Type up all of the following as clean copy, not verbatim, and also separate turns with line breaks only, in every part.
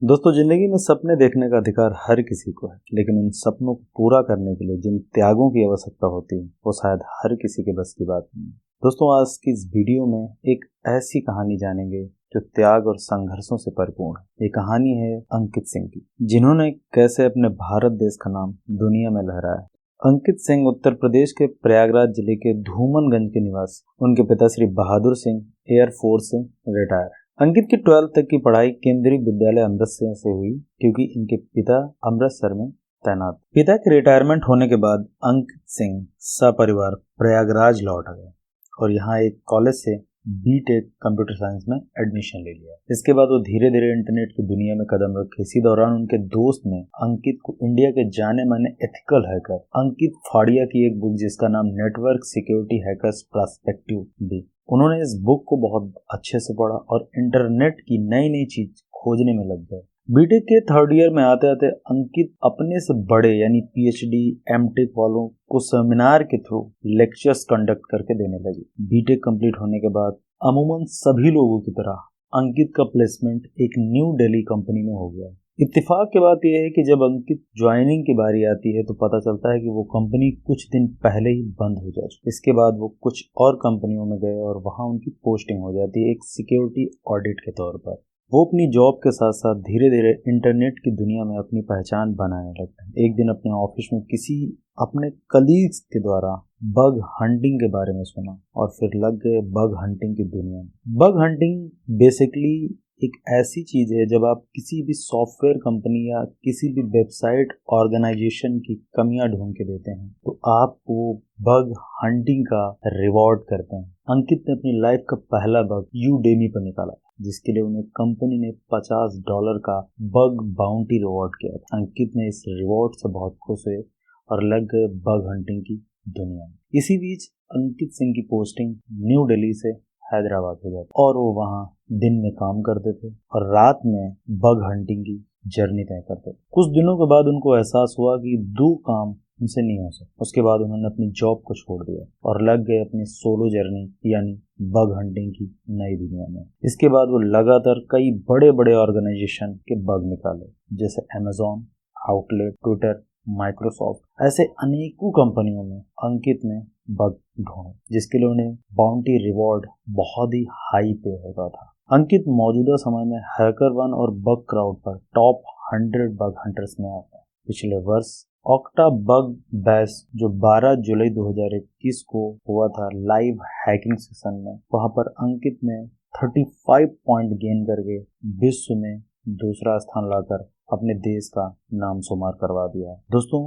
दोस्तों, जिंदगी में सपने देखने का अधिकार हर किसी को है, लेकिन उन सपनों को पूरा करने के लिए जिन त्यागों की आवश्यकता होती है वो शायद हर किसी के बस की बात नहीं है। दोस्तों, आज की इस वीडियो में एक ऐसी कहानी जानेंगे जो त्याग और संघर्षों से परिपूर्ण है। ये कहानी है अंकित सिंह की, जिन्होंने कैसे अपने भारत देश का नाम दुनिया में लहराया। अंकित सिंह उत्तर प्रदेश के प्रयागराज जिले के धूमनगंज के निवासी। उनके पिता श्री बहादुर सिंह एयरफोर्स से रिटायर है। अंकित की 12th तक की पढ़ाई केंद्रीय विद्यालय अमृतसर से हुई, क्योंकि इनके पिता अमृतसर में तैनात। पिता के रिटायरमेंट होने के बाद अंकित सिंह सपरिवार प्रयागराज लौट गए और यहाँ एक कॉलेज से बीटेक कंप्यूटर साइंस में एडमिशन ले लिया। इसके बाद वो धीरे धीरे इंटरनेट की दुनिया में कदम रखे। इसी दौरान उनके दोस्त ने अंकित को इंडिया के जाने माने एथिकल हैकर अंकित फाड़िया की एक बुक जिसका नाम नेटवर्क सिक्योरिटी हैकर्स पर्सपेक्टिव दी। उन्होंने इस बुक को बहुत अच्छे से पढ़ा और इंटरनेट की नई नई चीज खोजने में लग गए। बीटेक के 3rd ईयर में आते आते अंकित अपने से बड़े यानी पीएचडी एमटेक वालों को सेमिनार के थ्रू लेक्चर्स कंडक्ट करके देने लगे। बीटेक कंप्लीट होने के बाद अमूमन सभी लोगों की तरह अंकित का प्लेसमेंट एक न्यू दिल्ली कंपनी में हो गया। इत्तेफाक की बात यह है कि जब अंकित ज्वाइनिंग की बारी आती है तो पता चलता है कि वो कंपनी कुछ दिन पहले ही बंद हो जा चुकी। इसके बाद वो कुछ और कंपनियों में गए और वहां उनकी पोस्टिंग हो जाती है एक सिक्योरिटी ऑडिट के तौर पर। वो अपनी जॉब के साथ साथ धीरे धीरे इंटरनेट की दुनिया में अपनी पहचान बनाने लगते हैं। एक दिन अपने ऑफिस में किसी अपने कलीग्स के द्वारा बग हंटिंग के बारे में सुना और फिर लग गए बग हंटिंग की दुनिया में। बग हंटिंग बेसिकली एक ऐसी चीज है जब आप किसी भी सॉफ्टवेयर कंपनी या किसी भी वेबसाइट ऑर्गेनाइजेशन की कमियां ढूंढ के देते हैं तो आप वो बग हंटिंग का रिवॉर्ड करते हैं। अंकित ने अपनी लाइफ का पहला बग यूडेमी पर निकाला, जिसके लिए उन्हें कंपनी ने $50 का बग बाउंटी रिवॉर्ड किया था। अंकित ने इस रिवॉर्ड से बहुत खुश हुए और लग गए बग हंटिंग की दुनिया में। इसी बीच अंकित सिंह की पोस्टिंग न्यू दिल्ली से हैदराबाद हो जाती और वो वहाँ दिन में काम करते थे और रात में बग हंटिंग की जर्नी तय करते थे। कुछ दिनों के बाद उनको एहसास हुआ कि 2 काम उनसे नहीं हो सकता। उसके बाद उन्होंने अपनी जॉब को छोड़ दिया और लग गए अपनी सोलो जर्नी यानी बग हंटिंग की नई दुनिया में। इसके बाद वो लगातार कई बड़े बड़े ऑर्गेनाइजेशन के बग निकाले, जैसे अमेजॉन, आउटलेट, ट्विटर, माइक्रोसॉफ्ट। ऐसे अनेकों कंपनियों में अंकित ने बग ढूंढे, जिसके लिए उन्हें बाउंटी रिवॉर्ड बहुत ही हाई पे होता था। अंकित मौजूदा समय में हैकर1 और बग क्राउड पर टॉप 100 बग हंटर्स में आता है। पिछले वर्ष ऑक्टा बग बैश जो 12 जुलाई 2021 को हुआ था लाइव हैकिंग सेशन में, वहां पर अंकित ने 35 पॉइंट गेन करके विश्व में दूसरा स्थान लाकर अपने देश का नाम शुमार करवा दिया। दोस्तों,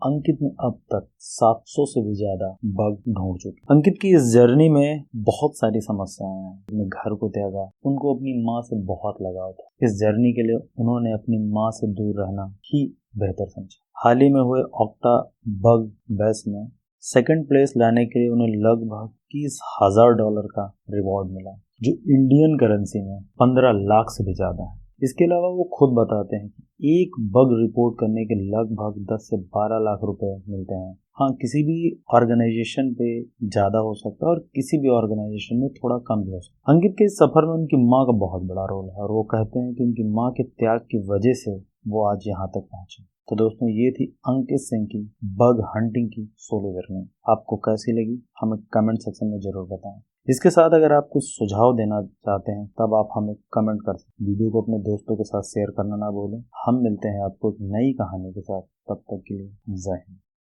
अंकित ने अब तक 700 से भी ज्यादा बग ढूंढ चुके। अंकित की इस जर्नी में बहुत सारी समस्याएं हैं। अपने घर को त्यागा, उनको अपनी माँ से बहुत लगाव था। इस जर्नी के लिए उन्होंने अपनी माँ से दूर रहना ही बेहतर समझा। हाल ही में हुए ऑक्टा बग बैश में 2nd प्लेस लाने के लिए उन्हें लगभग $21,000 का रिवॉर्ड मिला, जो इंडियन करेंसी में 15 लाख से भी ज्यादा है। इसके अलावा वो खुद बताते हैं कि एक बग रिपोर्ट करने के लगभग 10 से 12 लाख रुपए मिलते हैं। हाँ, किसी भी ऑर्गेनाइजेशन पे ज्यादा हो सकता है और किसी भी ऑर्गेनाइजेशन में थोड़ा कम भी हो सकता है। अंकित के इस सफर में उनकी माँ का बहुत बड़ा रोल है और वो कहते हैं कि उनकी माँ के त्याग की वजह से वो आज यहाँ तक पहुंचे। तो दोस्तों, ये थी अंकित सिंह की बग हंटिंग की सोलो जर्नी। आपको कैसी लगी हमें कमेंट सेक्शन में जरूर बताएं। इसके साथ अगर आप कुछ सुझाव देना चाहते हैं तब आप हमें कमेंट कर सकते हैं। वीडियो को अपने दोस्तों के साथ शेयर करना ना भूलें। हम मिलते हैं आपको एक नई कहानी के साथ, तब तक के लिए जय हिंद।